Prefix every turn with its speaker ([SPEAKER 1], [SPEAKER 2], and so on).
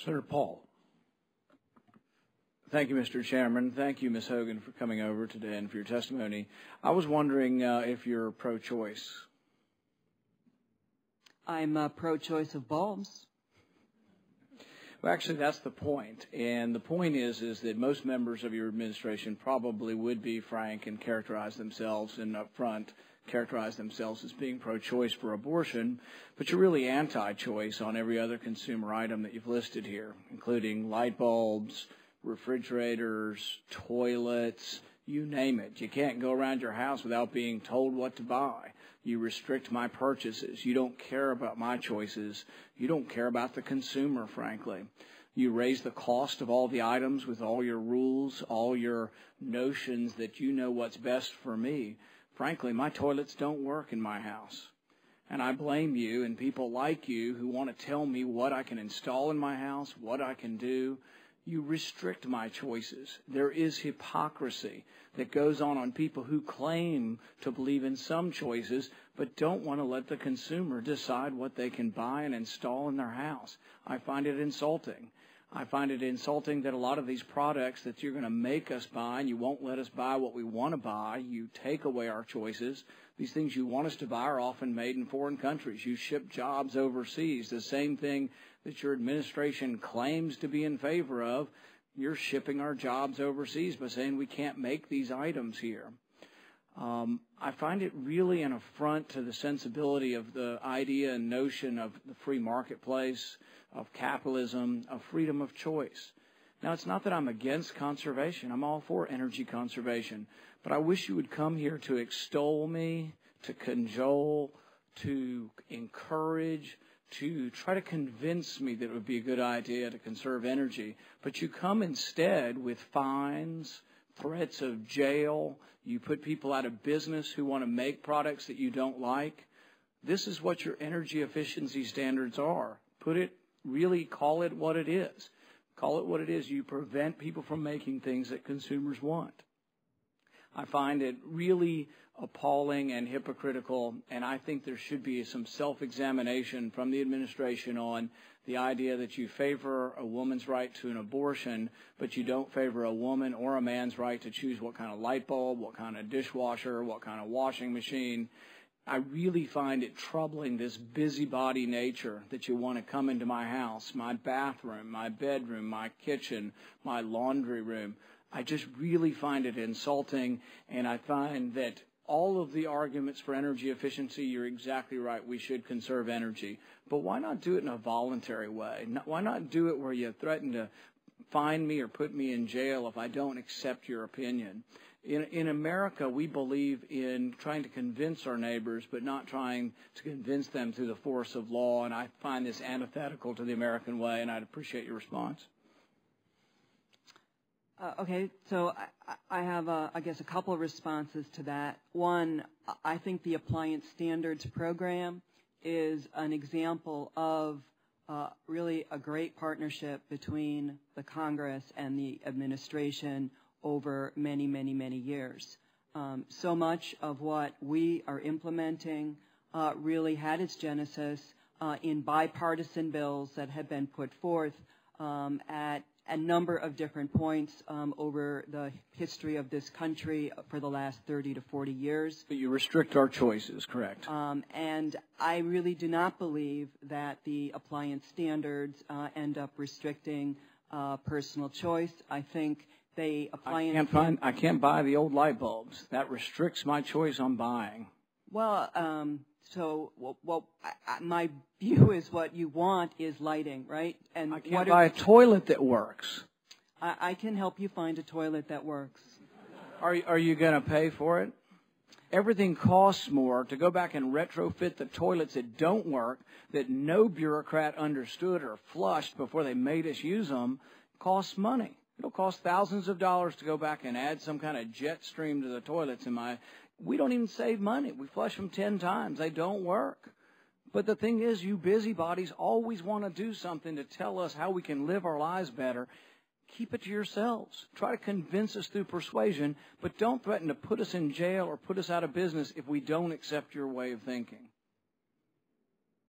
[SPEAKER 1] Senator Paul.
[SPEAKER 2] Thank you, Mr. Chairman. Thank you, Ms. Hogan, for coming over today and for your testimony. I was wondering if you're pro-choice.
[SPEAKER 3] I'm pro-choice of bulbs.
[SPEAKER 2] Well, actually, that's the point. And the point is that most members of your administration probably would be frank and characterize themselves and up front characterize themselves as being pro-choice for abortion, but you're really anti-choice on every other consumer item that you've listed here, including light bulbs, refrigerators, toilets, you name it. You can't go around your house without being told what to buy. You restrict my purchases. You don't care about my choices. You don't care about the consumer, frankly. You raise the cost of all the items with all your rules, all your notions that you know what's best for me. Frankly, my toilets don't work in my house. And I blame you and people like you who want to tell me what I can install in my house, what I can do. You restrict my choices. There is hypocrisy that goes on people who claim to believe in some choices but don't want to let the consumer decide what they can buy and install in their house. I find it insulting. I find it insulting that a lot of these products that you're going to make us buy and you won't let us buy what we want to buy, you take away our choices. These things you want us to buy are often made in foreign countries. You ship jobs overseas. The same thing that your administration claims to be in favor of, you're shipping our jobs overseas by saying we can't make these items here. I find it really an affront to the sensibility of the idea and notion of the free marketplace, of capitalism, of freedom of choice. Now, it's not that I'm against conservation. I'm all for energy conservation. But I wish you would come here to extol me, to cajole, to encourage, to try to convince me that it would be a good idea to conserve energy. But you come instead with fines, threats of jail. You put people out of business who want to make products that you don't like. This is what your energy efficiency standards are. Really call it what it is. Call it what it is. You prevent people from making things that consumers want. I find it really appalling and hypocritical, and I think there should be some self-examination from the administration on the idea that you favor a woman's right to an abortion, but you don't favor a woman or a man's right to choose what kind of light bulb, what kind of dishwasher, what kind of washing machine. I really find it troubling, this busybody nature that you want to come into my house, my bathroom, my bedroom, my kitchen, my laundry room. I just really find it insulting, and I find that all of the arguments for energy efficiency, you're exactly right, we should conserve energy. But why not do it in a voluntary way? Why not do it where you threaten to fine me or put me in jail if I don't accept your opinion? In America, we believe in trying to convince our neighbors, but not trying to convince them through the force of law, and I find this antithetical to the American way, and I'd appreciate your response.
[SPEAKER 3] Okay, so I have, I guess, a couple of responses to that. One, I think the Appliance Standards Program is an example of really a great partnership between the Congress and the administration over many, many, many years. So much of what we are implementing really had its genesis in bipartisan bills that had been put forth at a number of different points over the history of this country for the last 30 to 40 years.
[SPEAKER 2] But you restrict our choices, correct?
[SPEAKER 3] And I really do not believe that the appliance standards end up restricting personal choice. I think I
[SPEAKER 2] can't buy the old light bulbs. That restricts my choice on buying.
[SPEAKER 3] Well, my view is what you want is lighting, right? And
[SPEAKER 2] I can't buy a toilet that works.
[SPEAKER 3] I can help you find a toilet that works.
[SPEAKER 2] Are you going to pay for it? Everything costs more. To go back and retrofit the toilets that don't work, that no bureaucrat understood or flushed before they made us use them, costs money. It'll cost thousands of dollars to go back and add some kind of jet stream to the toilets. We don't even save money. We flush them 10 times. They don't work. But the thing is, you busybodies always want to do something to tell us how we can live our lives better. Keep it to yourselves. Try to convince us through persuasion, but don't threaten to put us in jail or put us out of business if we don't accept your way of thinking.